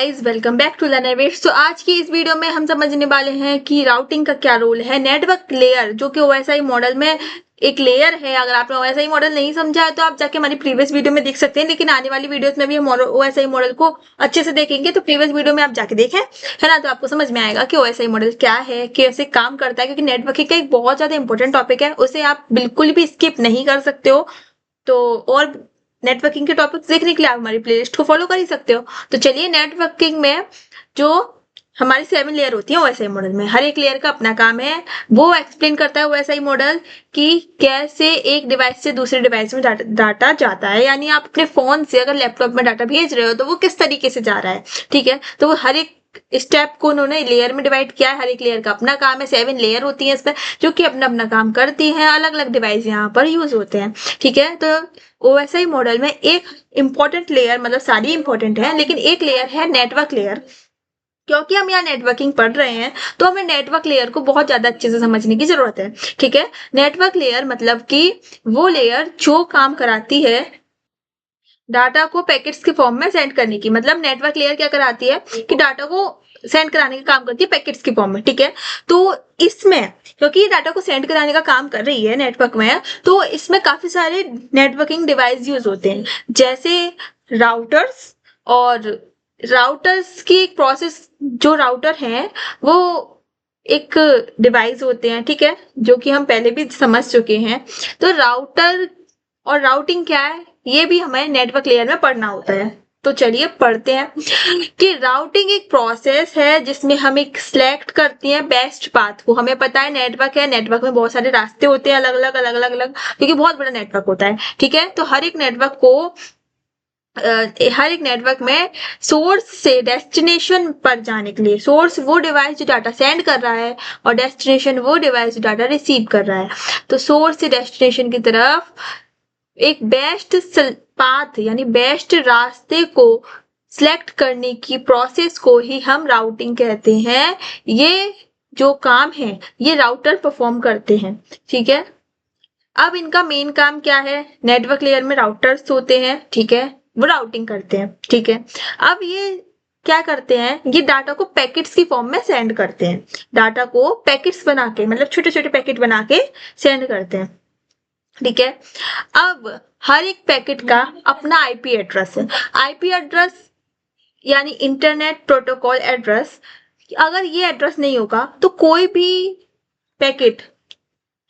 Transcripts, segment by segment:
Guys welcome back to Learnervets. तो आज की इस वीडियो में हम समझने वाले हैं कि राउटिंग का क्या रोल है। नेटवर्क लेयर जो कि ओएसआई मॉडल में एक लेयर है। अगर आपने ओएसआई मॉडल नहीं समझा है तो आप जाके हमारी प्रीवियस वीडियो में देख सकते हैं, लेकिन आने वाली वीडियोस में भी हम ओएसआई मॉडल को अच्छे से देखेंगे, तो प्रीवियस वीडियो में आप जाके देखें, है ना। तो आपको समझ में आएगा कि ओएसआई मॉडल क्या है, कैसे काम करता है, क्योंकि नेटवर्किंग का एक बहुत ज्यादा इंपॉर्टेंट टॉपिक है, उसे आप बिल्कुल भी स्किप नहीं कर सकते हो। तो और नेटवर्किंग के टॉपिक्स देखने के लिए आप हमारी प्लेलिस्ट को फॉलो कर ही सकते हो। तो चलिए, नेटवर्किंग में जो हमारी 7 लेयर होती है ओएसआई मॉडल में, हर एक लेयर का अपना काम है। वो एक्सप्लेन करता है ओएसआई मॉडल कि कैसे एक डिवाइस से दूसरे डिवाइस में डाटा जाता है। यानी आप अपने फोन से अगर लैपटॉप में डाटा भेज रहे हो तो वो किस तरीके से जा रहा है, ठीक है। तो वो हर एक स्टेप को उन्होंने लेयर में डिवाइड किया है। हर एक लेयर का अपना काम है। 7 लेयर होती है इसमें, जो कि अपना अपना काम करती हैं। अलग अलग डिवाइस यहाँ पर यूज होते हैं, ठीक है। तो ओएसआई मॉडल में एक इंपॉर्टेंट लेयर, मतलब सारी इंपॉर्टेंट है, लेकिन एक लेयर है नेटवर्क लेयर। क्योंकि हम यहाँ नेटवर्किंग पढ़ रहे हैं तो हमें नेटवर्क लेयर को बहुत ज्यादा अच्छे से समझने की जरूरत है, ठीक है। नेटवर्क लेयर मतलब कि वो लेयर जो काम कराती है डाटा को पैकेट्स के फॉर्म में सेंड करने की। मतलब नेटवर्क लेयर क्या कराती है कि डाटा को सेंड कराने का काम करती है पैकेट्स के फॉर्म में, ठीक है। तो इसमें क्योंकि डाटा को सेंड कराने का काम कर रही है नेटवर्क में, तो इसमें काफी सारे नेटवर्किंग डिवाइस यूज होते हैं, जैसे राउटर्स। और राउटर्स की एक प्रोसेस, जो राउटर है वो एक डिवाइस होते हैं, ठीक है, जो कि हम पहले भी समझ चुके हैं। तो राउटर और राउटिंग क्या है ये भी हमें नेटवर्क लेयर में पढ़ना होता है। तो चलिए पढ़ते हैं कि राउटिंग एक प्रोसेस है जिसमें हम एक सिलेक्ट करती हैं बेस्ट पाथ को। हमें पता है नेटवर्क है, नेटवर्क में बहुत सारे रास्ते होते हैं, अलग अलग, क्योंकि बहुत बड़ा नेटवर्क होता है, ठीक है। तो हर एक नेटवर्क में सोर्स से डेस्टिनेशन पर जाने के लिए, सोर्स वो डिवाइस जो डाटा सेंड कर रहा है और डेस्टिनेशन वो डिवाइस जो डाटा रिसीव कर रहा है। तो सोर्स से डेस्टिनेशन की तरफ एक बेस्ट पाथ यानी बेस्ट रास्ते को सिलेक्ट करने की प्रोसेस को ही हम राउटिंग कहते हैं। ये जो काम है ये राउटर परफॉर्म करते हैं, ठीक है। अब इनका मेन काम क्या है? नेटवर्क लेयर में राउटर्स होते हैं, ठीक है, वो राउटिंग करते हैं, ठीक है। अब ये क्या करते हैं? ये डाटा को पैकेट्स की फॉर्म में सेंड करते हैं। डाटा को पैकेट्स बना के, मतलब छोटे छोटे पैकेट बना के सेंड करते हैं, ठीक है। अब हर एक पैकेट का अपना आईपी एड्रेस है। आईपी एड्रेस यानी इंटरनेट प्रोटोकॉल एड्रेस। अगर ये एड्रेस नहीं होगा तो कोई भी पैकेट,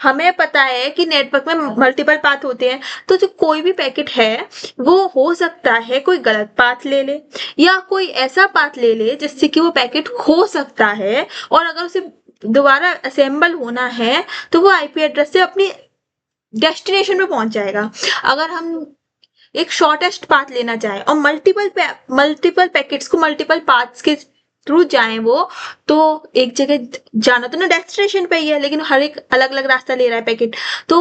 हमें पता है कि नेटवर्क में मल्टीपल पाथ होते हैं, तो जो कोई भी पैकेट है वो हो सकता है कोई गलत पाथ ले ले या कोई ऐसा पाथ ले ले जिससे कि वो पैकेट खो सकता है। और अगर उसे दोबारा असेंबल होना है तो वो आईपी एड्रेस से अपनी डेस्टिनेशन पे पहुंच जाएगा। अगर हम एक शॉर्टेस्ट पाथ लेना चाहें और मल्टीपल पैकेट्स को मल्टीपल पाथ्स के थ्रू जाएं वो, तो एक जगह जाना तो ना डेस्टिनेशन पे ही है, लेकिन हर एक अलग अलग रास्ता ले रहा है पैकेट, तो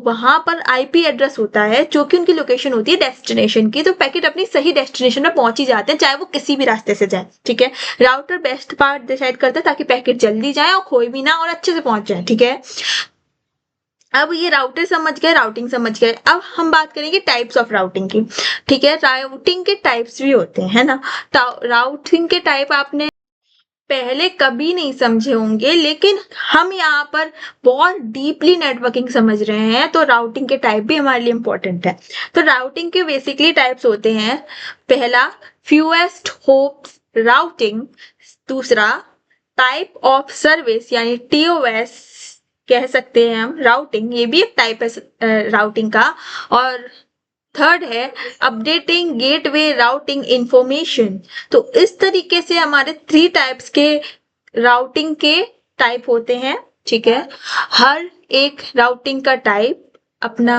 वहां पर आईपी एड्रेस होता है जो कि उनकी लोकेशन होती है डेस्टिनेशन की। तो पैकेट अपनी सही डेस्टिनेशन में पहुंच ही जाते हैं, चाहे वो किसी भी रास्ते से जाए, ठीक है। राउटर बेस्ट पाथ डिसाइड करता है ताकि पैकेट जल्दी जाए और खोए भी ना और अच्छे से पहुंच जाए, ठीक है। अब ये राउटर समझ गए, राउटिंग समझ गए। अब हम बात करेंगे टाइप्स ऑफ राउटिंग की, ठीक है। राउटिंग के टाइप्स भी होते हैं, है ना। राउटिंग के टाइप आपने पहले कभी नहीं समझे होंगे, लेकिन हम यहाँ पर बहुत डीपली नेटवर्किंग समझ रहे हैं, तो राउटिंग के टाइप भी हमारे लिए इंपॉर्टेंट है। तो राउटिंग के बेसिकली टाइप्स होते हैं, पहला फेवेस्ट होप्स राउटिंग, दूसरा टाइप ऑफ सर्विस यानी टीओएस कह सकते हैं हम राउटिंग, ये भी एक टाइप है राउटिंग का। और थर्ड है अपडेटिंग गेटवे राउटिंग इंफॉर्मेशन। तो इस तरीके से हमारे 3 टाइप्स के राउटिंग के टाइप होते हैं, ठीक है। हर एक राउटिंग का टाइप अपना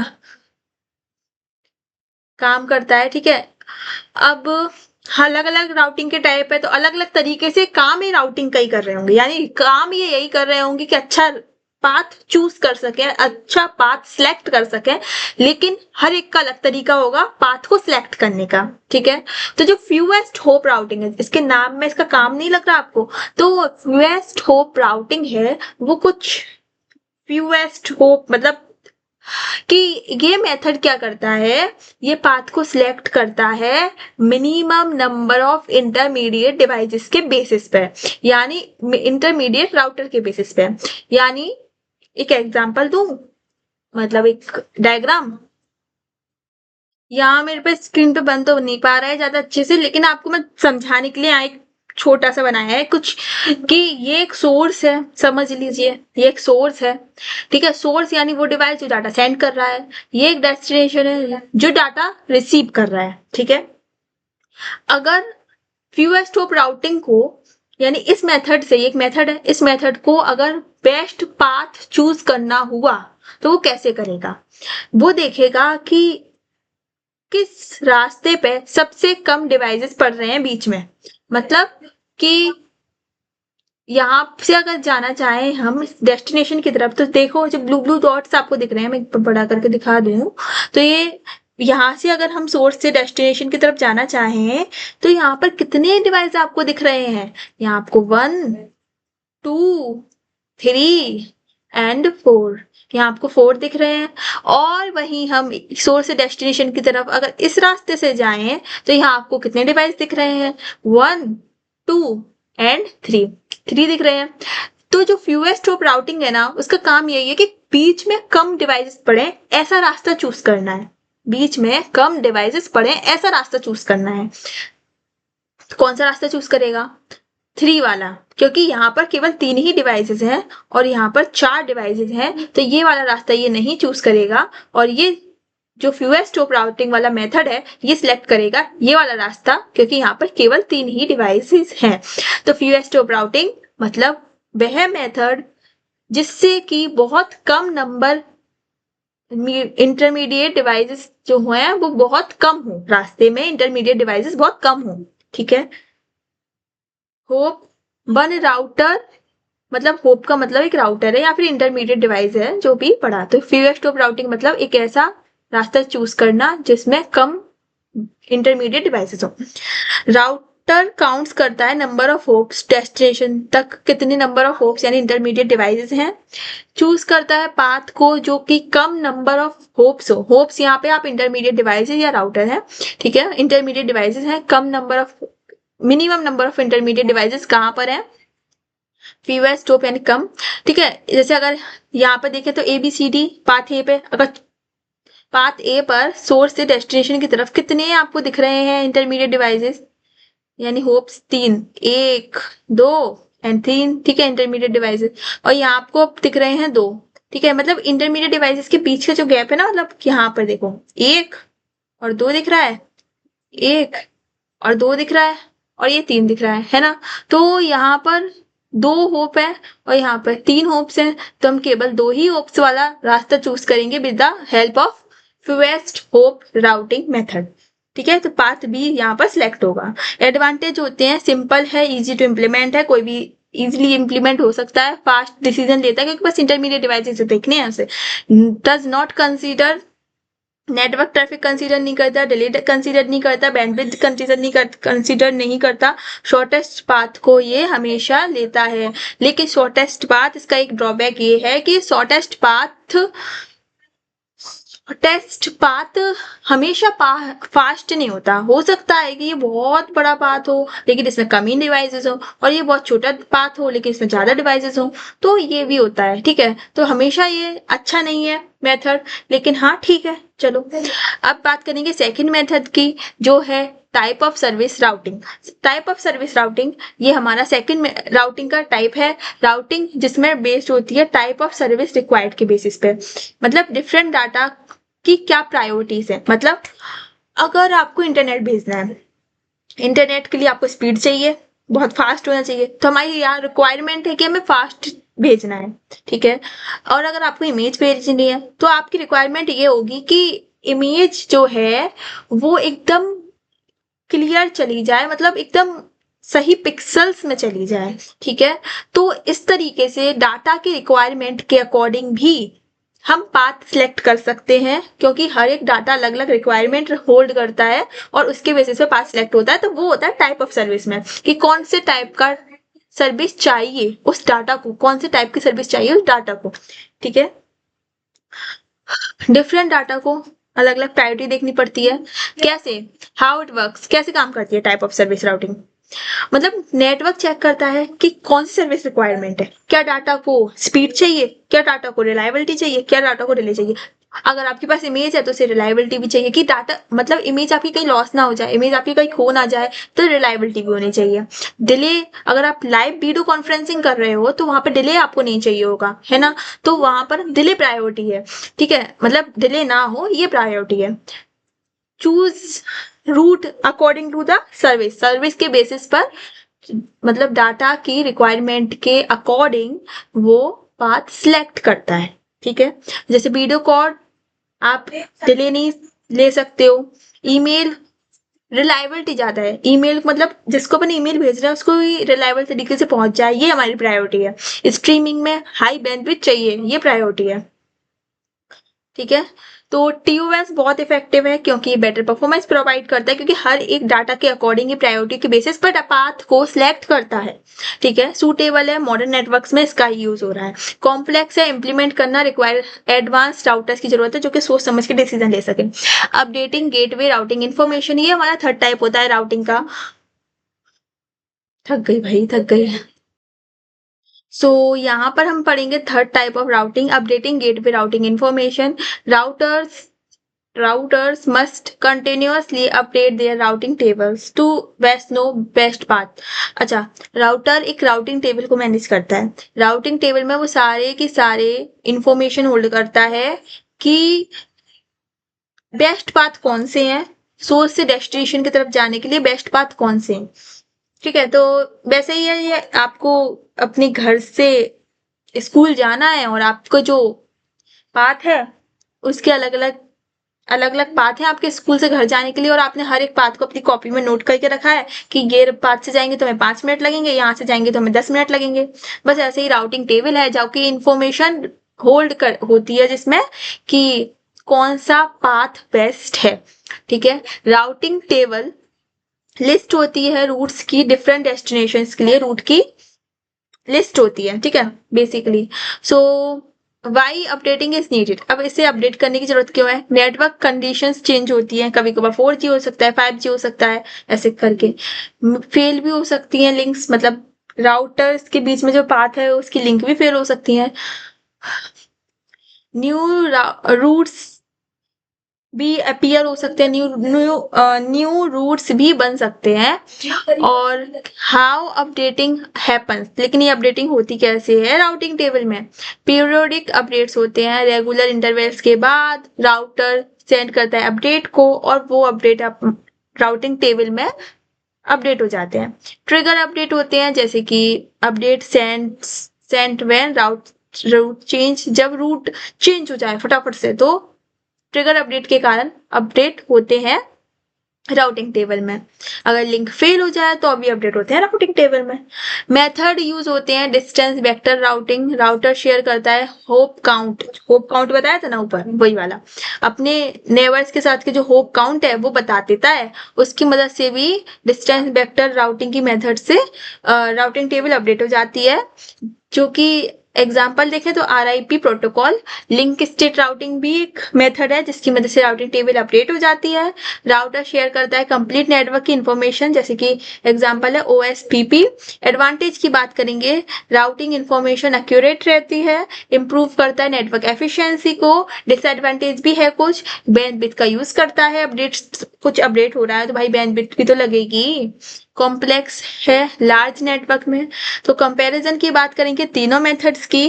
काम करता है, ठीक है। अब अलग अलग राउटिंग के टाइप है तो अलग अलग तरीके से काम ही राउटिंग का ही कर रहे होंगे, यानी काम ये यही कर रहे होंगे कि अच्छा पाथ चूज कर सके, अच्छा पाथ सिलेक्ट कर सके, लेकिन हर एक का अलग तरीका होगा पाथ को सिलेक्ट करने का, ठीक है। तो जो फ्यूएस्ट होप राउटिंग है, इसके नाम में इसका काम नहीं लग रहा आपको, तो फ्यूएस्ट होप राउटिंग है वो कुछ फ्यूएस्ट होप मतलब कि ये मेथड क्या करता है, ये पाथ को सिलेक्ट करता है minimum number of intermediate devices के बेसिस पे, यानी इंटरमीडिएट राउटर के बेसिस पे। यानी एक एग्जांपल दूं, मतलब एक डायग्राम यहाँ मेरे पे स्क्रीन पे बन तो नहीं पा रहा है ज्यादा अच्छे से, लेकिन आपको मैं समझाने के लिए यहाँ एक छोटा सा बनाया है कुछ, कि ये एक सोर्स है, समझ लीजिए ये एक सोर्स है, ठीक है। सोर्स यानी वो डिवाइस जो डाटा सेंड कर रहा है, ये एक डेस्टिनेशन है जो डाटा रिसीव कर रहा है, ठीक है। अगर फ्यूएस्ट होप राउटिंग को, यानी इस मेथड से, एक मेथड है, इस मेथड को अगर बेस्ट पाथ चूज करना हुआ तो वो कैसे करेगा, वो देखेगा कि किस रास्ते पे सबसे कम डिवाइसेस पड़ रहे हैं बीच में। मतलब कि यहाँ से अगर जाना चाहें हम डेस्टिनेशन की तरफ, तो देखो जो ब्लू ब्लू डॉट्स आपको दिख रहे हैं, मैं बड़ा करके दिखा दूं, तो ये यहाँ से अगर हम सोर्स से डेस्टिनेशन की तरफ जाना चाहें तो यहाँ पर कितने डिवाइस आपको दिख रहे हैं, यहाँ आपको 1 2 3 एंड 4, यहाँ आपको 4 दिख रहे हैं। और वहीं हम सोर्स से डेस्टिनेशन की तरफ अगर इस रास्ते से जाएं तो यहाँ आपको कितने डिवाइस दिख रहे हैं, 1 2 एंड 3 दिख रहे हैं। तो जो फ्यूएस्ट होप राउटिंग है ना, उसका काम यही है कि बीच में कम डिवाइसेस पड़े ऐसा रास्ता चूज करना है, बीच में कम डिवाइसेस पड़े ऐसा रास्ता चूज करना है। तो कौन सा रास्ता चूज करेगा, 3 वाला, क्योंकि यहाँ पर केवल 3 ही डिवाइसेस हैं और यहाँ पर 4 डिवाइसेस हैं, तो ये वाला रास्ता ये नहीं चूज करेगा। और ये जो फ्यूएस्ट होप राउटिंग वाला मेथड है ये सिलेक्ट करेगा ये वाला रास्ता, क्योंकि यहाँ पर केवल 3 ही डिवाइसेस हैं। तो फ्यूएस्ट होप राउटिंग मतलब वह मेथड जिससे कि बहुत कम नंबर इंटरमीडिएट डिवाइसेस जो हैं वो बहुत कम हो, रास्ते में इंटरमीडिएट डिवाइसेस बहुत कम हो, ठीक है। होप वन राउटर, मतलब होप का मतलब एक राउटर है या फिर इंटरमीडिएट डिवाइस है जो भी पढ़ा। तो फ्यूएस्ट होप राउटिंग मतलब एक ऐसा रास्ता चूज करना जिसमें कम इंटरमीडिएट डिवाइसेस हो। राउटर काउंट्स करता है नंबर ऑफ होप्स, डेस्टिनेशन तक कितने नंबर ऑफ होप्स यानी इंटरमीडिएट डिवाइसेस हैं। चूज करता है पाथ को जो कि कम नंबर ऑफ होप्स हो, होप्स यहाँ पे आप इंटरमीडिएट डिवाइसेस या राउटर है, ठीक है। इंटरमीडिएट डिवाइसेस हैं, कम number of, minimum number of intermediate devices कहाँ पर है, फ्यूएस्ट होप यानी कम, ठीक है। जैसे अगर यहाँ पर देखें तो ABCD पाथ ए पे, अगर पाथ ए पर सोर्स से डेस्टिनेशन की तरफ कितने आपको दिख रहे हैं इंटरमीडिएट डिवाइसेस, यानी होप्स 3, 1 2 एंड 3, ठीक है, इंटरमीडिएट डिवाइसेस। और यहाँ आपको दिख रहे हैं 2, ठीक है। मतलब इंटरमीडिएट डिवाइसेस के बीच का जो गैप है ना, मतलब यहाँ पर देखो 1 और 2 दिख रहा है, 1 और 2 दिख रहा है, और ये 3 दिख रहा है ना। तो यहाँ पर 2 होप है और यहाँ पर 3 होप्स हैं, तो हम केवल 2 ही होप्स वाला रास्ता चूज करेंगे with the help of fewest hope routing method, ठीक है। तो पाथ बी यहाँ पर सिलेक्ट होगा। एडवांटेज होते हैं, सिंपल है, इजी टू इम्प्लीमेंट है, कोई भी इजिली इम्प्लीमेंट हो सकता है, फास्ट डिसीजन लेता है क्योंकि बस इंटरमीडिएट डिवाइसेस देखने हैं उसे। Does not consider network traffic consider नहीं करता, डिलीट कंसीडर नहीं करता, बैंडविड्थ कंसीडर नहीं करता, शॉर्टेस्ट पाथ को ये हमेशा लेता है। लेकिन शॉर्टेस्ट पाथ, इसका एक ड्रॉबैक ये है कि शॉर्टेस्ट पाथ हमेशा फास्ट नहीं होता। हो सकता है कि ये बहुत बड़ा पाथ हो लेकिन इसमें कम ही डिवाइसेस हो, और ये बहुत छोटा पाथ हो लेकिन इसमें ज्यादा डिवाइसेस हो, तो ये भी होता है, ठीक है। तो हमेशा ये अच्छा नहीं है मेथड, लेकिन हाँ ठीक है। चलो अब बात करेंगे सेकंड मेथड की, जो है type of service routing. Type of service routing ये हमारा सेकंड राउटिंग का टाइप है, राउटिंग जिसमें बेस्ड होती है टाइप ऑफ सर्विस रिक्वायर्ड के बेसिस पे। मतलब डिफरेंट डाटा की क्या प्रायोरिटीज है। मतलब अगर आपको इंटरनेट भेजना है, इंटरनेट के लिए आपको स्पीड चाहिए, बहुत फास्ट होना चाहिए, तो हमारी यहाँ रिक्वायरमेंट है कि हमें फास्ट भेजना है, ठीक है। और अगर आपको इमेज भेजनी है तो आपकी रिक्वायरमेंट ये होगी कि इमेज जो है वो एकदम क्लियर चली जाए, मतलब एकदम सही पिक्सल्स में चली जाए, ठीक है। तो इस तरीके से डाटा की रिक्वायरमेंट के अकॉर्डिंग भी हम पाथ सिलेक्ट कर सकते हैं, क्योंकि हर एक डाटा अलग अलग रिक्वायरमेंट होल्ड करता है और उसके बेसिस पे पाथ सिलेक्ट होता है। तो वो होता है टाइप ऑफ सर्विस में, कि कौन से टाइप का सर्विस चाहिए उस डाटा को, कौन से टाइप की सर्विस चाहिए उस डाटा को, ठीक है। डिफरेंट डाटा को अलग अलग प्रायोरिटी देखनी पड़ती है। कैसे? हाउ इट वर्क्स, कैसे काम करती है टाइप ऑफ सर्विस राउटिंग? मतलब नेटवर्क चेक करता है कि कौन सी सर्विस रिक्वायरमेंट है, क्या डाटा को स्पीड चाहिए, क्या डाटा को रिलायबिलिटी चाहिए, क्या डाटा को डिले चाहिए। अगर आपके पास इमेज है तो उसे रिलायबिलिटी भी चाहिए कि डाटा मतलब इमेज आपकी कहीं लॉस ना हो जाए, इमेज आपकी कहीं खो ना जाए, तो रिलायबिलिटी भी होनी चाहिए। डिले, अगर आप लाइव वीडियो कॉन्फ्रेंसिंग कर रहे हो तो वहां पर डिले आपको नहीं चाहिए होगा, है ना, तो वहां पर डिले प्रायोरिटी है, ठीक है, मतलब डिले ना हो ये प्रायोरिटी है। Choose route according to the service, service के बेसिस पर मतलब डाटा की रिक्वायरमेंट के अकॉर्डिंग वो पाथ सिलेक्ट करता है, ठीक है। जैसे वीडियो कॉल आप डिले नहीं ले सकते हो, ईमेल रिलायबिलिटी ज्यादा है, ईमेल मतलब जिसको अपन ईमेल भेज रहे हैं उसको भी रिलायबल तरीके से पहुंच जाए, ये हमारी प्रायोरिटी है। स्ट्रीमिंग में हाई बैंडविड्थ चाहिए, ये प्रायोरिटी है, ठीक है। तो TOS बहुत इफेक्टिव है क्योंकि ये बेटर परफॉर्मेंस प्रोवाइड करता है, क्योंकि हर एक डाटा के अकॉर्डिंग प्रायोरिटी के बेसिस पर पाथ को सिलेक्ट करता है, ठीक है। सूटेबल है, मॉडर्न नेटवर्क्स में इसका ही यूज हो रहा है। कॉम्प्लेक्स है, इंप्लीमेंट करना रिक्वायर एडवांस राउटर्स की जरूरत है जो कि सोच समझ के डिसीजन ले सके। अपडेटिंग गेटवे राउटिंग इन्फॉर्मेशन, ये हमारा थर्ड टाइप होता है राउटिंग का। थक गई भाई, थक गई। सो यहाँ पर हम पढ़ेंगे third type of routing, updating gateway routing information. Routers must continuously update their routing tables to best know best path। अच्छा, राउटर एक राउटिंग टेबल को मैनेज करता है। राउटिंग टेबल में वो सारे के सारे इंफॉर्मेशन होल्ड करता है कि बेस्ट पाथ कौन से हैं, सोर्स से डेस्टिनेशन की तरफ जाने के लिए बेस्ट पाथ कौन से हैं, ठीक है। तो वैसे ही है, ये आपको अपने घर से स्कूल जाना है और आपको जो पाथ है उसके अलग अलग पाथ है आपके स्कूल से घर जाने के लिए, और आपने हर एक पाथ को अपनी कॉपी में नोट करके रखा है कि ये पाथ से जाएंगे तो हमें 5 मिनट लगेंगे, यहाँ से जाएंगे तो हमें 10 मिनट लगेंगे। बस ऐसे ही राउटिंग टेबल है जो कि इंफॉर्मेशन होल्ड कर होती है जिसमें कि कौन सा पाथ बेस्ट है, ठीक है। राउटिंग टेबल लिस्ट होती है रूट्स की, डिफरेंट डेस्टिनेशंस के लिए रूट की लिस्ट होती है, ठीक है, basically. So why updating is needed, अब इसे अपडेट करने की जरूरत क्यों है? नेटवर्क कंडीशंस चेंज होती हैं, कभी कभार 4G हो सकता है, 5G हो सकता है, ऐसे करके फेल भी हो सकती हैं लिंक्स, मतलब राउटर्स के बीच में जो पाथ है उसकी लिंक भी फेल हो सकती है। न्यू रूट्स भी अपीयर हो सकते हैं, न्यू रूट्स भी बन सकते हैं। और हाउ अपडेटिंग हैपन्स, लेकिन ये अपडेटिंग होती कैसे है राउटिंग टेबल में? पीरियोडिक अपडेट्स होते हैं, रेगुलर इंटरवल्स के बाद राउटर सेंड करता है अपडेट को, और वो अपडेट राउटिंग टेबल में अपडेट हो जाते हैं। ट्रिगर अपडेट होते हैं, जैसे कि update sent when route change, जब रूट चेंज हो जाए फटाफट से, तो ट्रिगर अपडेट के कारण अपडेट होते हैं राउटिंग टेबल में। अगर लिंक फेल हो जाए तो अभी अपडेट होते हैं राउटिंग टेबल में। मेथड यूज होते हैं distance vector routing, router share करता है होप काउंट बताया था ना ऊपर, वही वाला, अपने नेबर्स के साथ के जो होप काउंट है वो बता देता है, उसकी मदद से भी डिस्टेंस वेक्टर राउटिंग की मेथड से राउटिंग टेबल अपडेट हो जाती है। जो कि एग्जाम्पल देखें तो RIP protocol, link state routing भी एक मेथड है जिसकी मदद से राउटिंग टेबल अपडेट हो जाती है। राउटर शेयर करता है कंप्लीट नेटवर्क की इंफॉर्मेशन, जैसे कि एग्जाम्पल है OSPP। एडवांटेज की बात करेंगे, राउटिंग इंफॉर्मेशन एक्यूरेट रहती है, इंप्रूव करता है नेटवर्क एफिशिएंसी को। डिसएडवांटेज भी है कुछ, बैंडविड्थ का यूज करता है, कुछ अपडेट हो रहा है तो भाई बैंडविड्थ भी तो लगेगी। कॉम्प्लेक्स है लार्ज नेटवर्क में। तो कंपैरिजन की बात करेंगे तीनों मेथड्स की,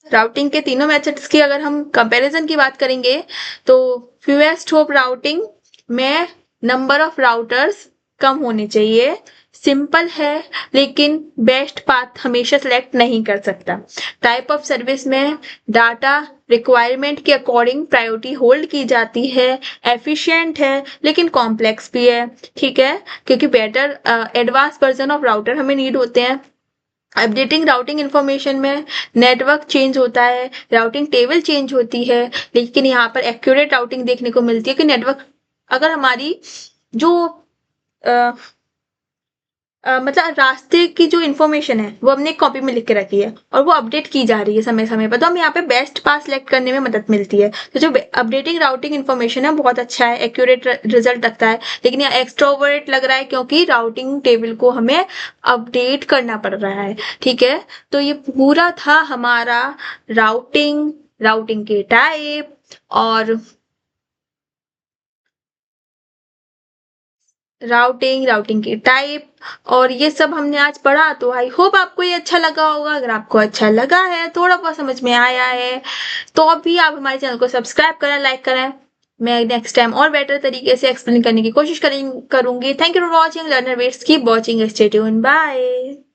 राउटिंग के तीनों मेथड्स की अगर हम कंपैरिजन की बात करेंगे तो फ्यूएस्ट होप राउटिंग में नंबर ऑफ राउटर्स कम होने चाहिए, सिंपल है लेकिन बेस्ट पाथ हमेशा सेलेक्ट नहीं कर सकता। टाइप ऑफ सर्विस में डाटा रिक्वायरमेंट के अकॉर्डिंग प्रायोरिटी होल्ड की जाती है, एफिशिएंट है लेकिन कॉम्प्लेक्स भी है, ठीक है, क्योंकि better advance version of router हमें नीड होते हैं। अपडेटिंग राउटिंग इंफॉर्मेशन में नेटवर्क चेंज होता है, राउटिंग टेबल चेंज होती है, लेकिन यहाँ पर एक्यूरेट राउटिंग देखने को मिलती है कि नेटवर्क अगर हमारी जो मतलब रास्ते की जो इन्फॉर्मेशन है वो हमने एक कॉपी में लिख के रखी है और वो अपडेट की जा रही है समय समय पर, तो हम यहाँ पे बेस्ट पाथ सिलेक्ट करने में मदद मिलती है। तो जो अपडेटिंग राउटिंग इन्फॉर्मेशन है बहुत अच्छा है, एक्यूरेट रिजल्ट लगता है, लेकिन यहाँ एक्सट्रोवर्ट लग रहा है क्योंकि राउटिंग टेबल को हमें अपडेट करना पड़ रहा है। ठीक है, तो ये पूरा था हमारा राउटिंग, राउटिंग के टाइप और राउटिंग की टाइप, और ये सब हमने आज पढ़ा। तो आई होप आपको ये अच्छा लगा होगा। अगर आपको अच्छा लगा है, थोड़ा बहुत समझ में आया है, तो अभी आप हमारे चैनल को सब्सक्राइब करें, लाइक करें। मैं नेक्स्ट टाइम और बेटर तरीके से एक्सप्लेन करने की कोशिश करूंगी। Thank you for watching learner vets, keep watching, stay tuned, bye.